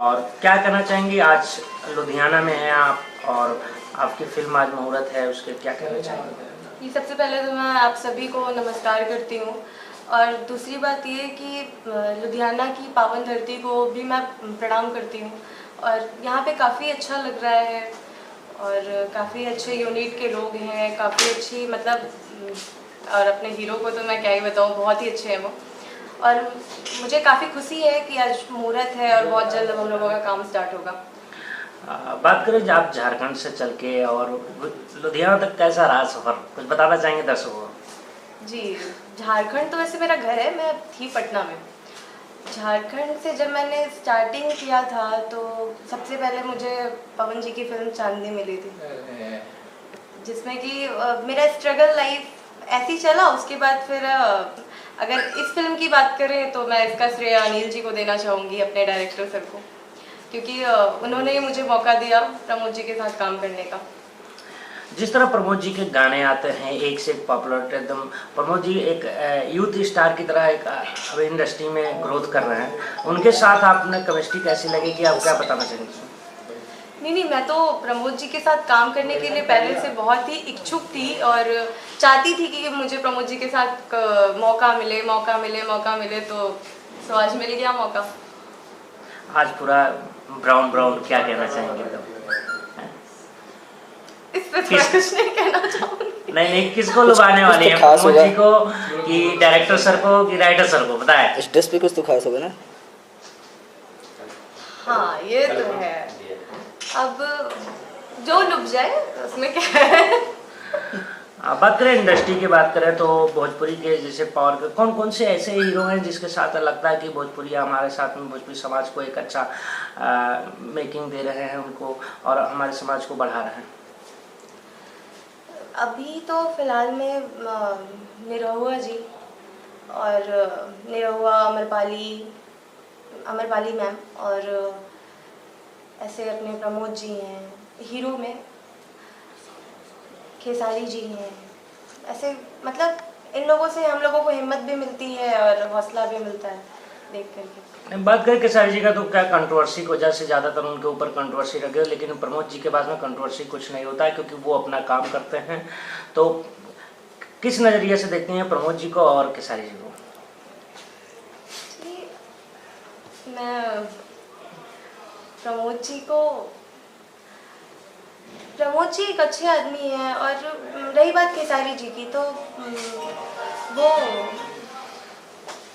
और क्या कहना चाहेंगी, आज लुधियाना में हैं आप और आपकी फिल्म आज मुहूर्त है, उसके क्या कहना चाहेंगे? सबसे पहले तो मैं आप सभी को नमस्कार करती हूँ और दूसरी बात ये कि लुधियाना की पावन धरती को भी मैं प्रणाम करती हूँ और यहाँ पे काफ़ी अच्छा लग रहा है और काफ़ी अच्छे यूनिट के लोग हैं, काफ़ी अच्छी मतलब और अपने हीरो को तो मैं क्या ही बताऊँ, बहुत ही अच्छे हैं वो। और मुझे काफ़ी खुशी है कि आज मुहूर्त है और बहुत जल्द हम लोगों का काम स्टार्ट होगा। बात करें जब आप झारखंड से चल के और लुधियाना तक कैसा रहा सफ़र, कुछ बताना चाहेंगे दर्शकों को? जी, झारखंड तो वैसे मेरा घर है, मैं थी पटना में। झारखंड से जब मैंने स्टार्टिंग किया था तो सबसे पहले मुझे पवन जी की फिल्म चांदनी मिली थी, जिसमें कि मेरा स्ट्रगल लाइफ ऐसे ही चला। उसके बाद फिर अगर इस फिल्म की बात करें तो मैं इसका श्रेय अनिल जी को देना चाहूँगी, अपने डायरेक्टर सर को, क्योंकि उन्होंने मुझे मौका दिया प्रमोद जी के साथ काम करने का। जिस तरह प्रमोद जी के गाने आते हैं एक से एक पॉपुलर, एकदम प्रमोद जी एक यूथ स्टार की तरह एक अभी इंडस्ट्री में ग्रोथ कर रहे हैं, उनके साथ आपने केमिस्ट्री कैसी लगी, कि आप क्या बताना चाहेंगे? नहीं, मैं तो प्रमोद जी के साथ काम करने के लिए पहले से बहुत ही इच्छुक थी और चाहती थी कि मुझे प्रमोद जी के साथ मौका मिले तो आज मिल गया मौका। आज पूरा ब्राउन ब्राउन, क्या कहना चाहेंगे एकदम? इस पे थोड़ा कुछ नहीं कहना चाहूँगी। नहीं, किसको लुभाने वाली है, प्रमोद जी को कि डायरेक्टर सर को कि राइटर सर को, बताएं। इस ड्रेस पे कुछ तो खास होगा ना? हाँ, ये तो है। अब जो लुभ जाए उसमें क्या है। बात करें इंडस्ट्री की, बात करें तो भोजपुरी के जैसे पावर के कौन कौन से ऐसे हीरो हैं जिसके साथ लगता है कि भोजपुरी हमारे साथ में भोजपुरी समाज को एक अच्छा मेकिंग दे रहे हैं उनको और हमारे समाज को बढ़ा रहे हैं? अभी तो फिलहाल में निरहुआ जी और निरहुआ अमरपाली मैम और ऐसे अपने प्रमोद जी हैं, हीरो में खेसारी जी हैं। ऐसे मतलब इन लोगों से हम लोगों को हिम्मत भी मिलती है और हौसला भी मिलता है देख करके। बात करें खेसारी जी का तो क्या कंट्रोवर्सी की वजह से ज़्यादातर उनके ऊपर कंट्रोवर्सी रखे हो, लेकिन प्रमोद जी के पास में कंट्रोवर्सी कुछ नहीं होता है क्योंकि वो अपना काम करते हैं। तो किस नज़रिए से देखते हैं प्रमोद जी को और खेसारी जी को? मैं प्रमोद जी एक अच्छे आदमी हैं और रही बात खेसारी जी की तो वो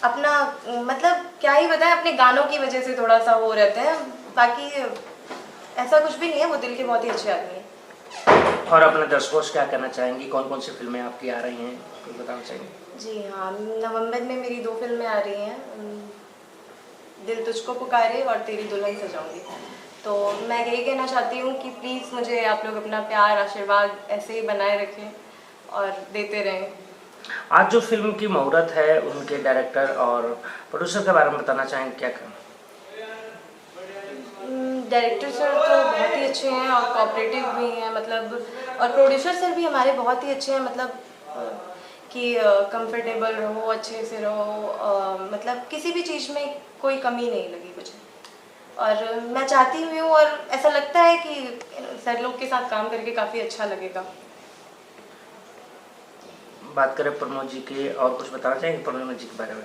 अपना मतलब क्या ही बताएं, अपने गानों की वजह से थोड़ा सा वो रहते हैं, बाकी ऐसा कुछ भी नहीं है, वो दिल के बहुत ही अच्छे आदमी हैं। और अपने दर्शकों से क्या कहना चाहेंगी, कौन कौन सी फिल्में आपकी आ रही हैं, कुछ बताना चाहेंगे? जी हाँ, नवंबर में मेरी 2 फिल्में आ रही हैं, दिल तुझको पुकारे और तेरी दुल्हन सजाऊंगी। तो मैं यही कहना चाहती हूँ कि प्लीज़ मुझे आप लोग अपना प्यार आशीर्वाद ऐसे ही बनाए रखें और देते रहें। आज जो फिल्म की मुहूर्त है उनके डायरेक्टर और प्रोड्यूसर के बारे में बताना चाहेंगे, क्या करें? डायरेक्टर सर तो बहुत ही अच्छे हैं और कोऑपरेटिव भी हैं, मतलब और प्रोड्यूसर सर भी हमारे बहुत ही अच्छे हैं, मतलब कि कंफर्टेबल रहो, अच्छे से रहो, मतलब किसी भी चीज़ में कोई कमी नहीं लगी मुझे और मैं चाहती हूँ और ऐसा लगता है कि सर लोग के साथ काम करके काफ़ी अच्छा लगेगा। बात करें प्रमोद जी की, और कुछ बताना चाहेंगे प्रमोद जी के बारे में?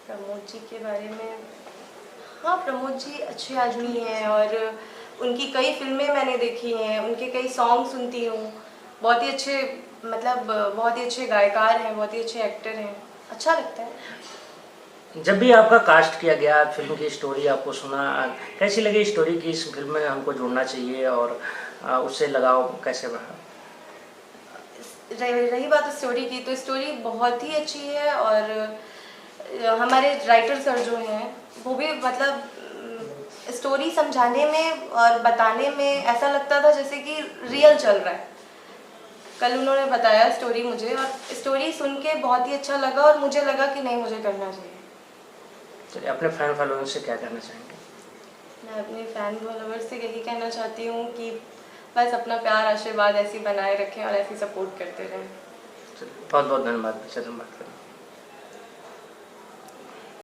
प्रमोद जी के बारे में, हाँ, प्रमोद जी अच्छे आदमी हैं और उनकी कई फिल्में मैंने देखी हैं, उनके कई सॉन्ग सुनती हूँ, बहुत ही अच्छे, मतलब बहुत ही अच्छे गायकार हैं, बहुत ही अच्छे एक्टर हैं, अच्छा लगता है। जब भी आपका कास्ट किया गया, फिल्म की स्टोरी आपको सुना, कैसी लगी स्टोरी की इस फिल्म में हमको जुड़ना चाहिए और उससे लगाव कैसे बढ़ा? रही बात स्टोरी की, तो स्टोरी बहुत ही अच्छी है और हमारे राइटर सर जो हैं वो भी मतलब स्टोरी समझाने में और बताने में ऐसा लगता था जैसे कि रियल चल रहा है। कल उन्होंने बताया स्टोरी मुझे और स्टोरी सुन के बहुत ही अच्छा लगा और मुझे लगा कि नहीं, मुझे करना चाहिए। चलिए, अपने फैन फॉलोअर से क्या कहना चाहेंगे? मैं अपने फ़ैन फॉलोअर से यही कहना चाहती हूँ कि बस अपना प्यार आशीर्वाद ऐसे बनाए रखें और ऐसी सपोर्ट करते रहें। बहुत बहुत धन्यवाद।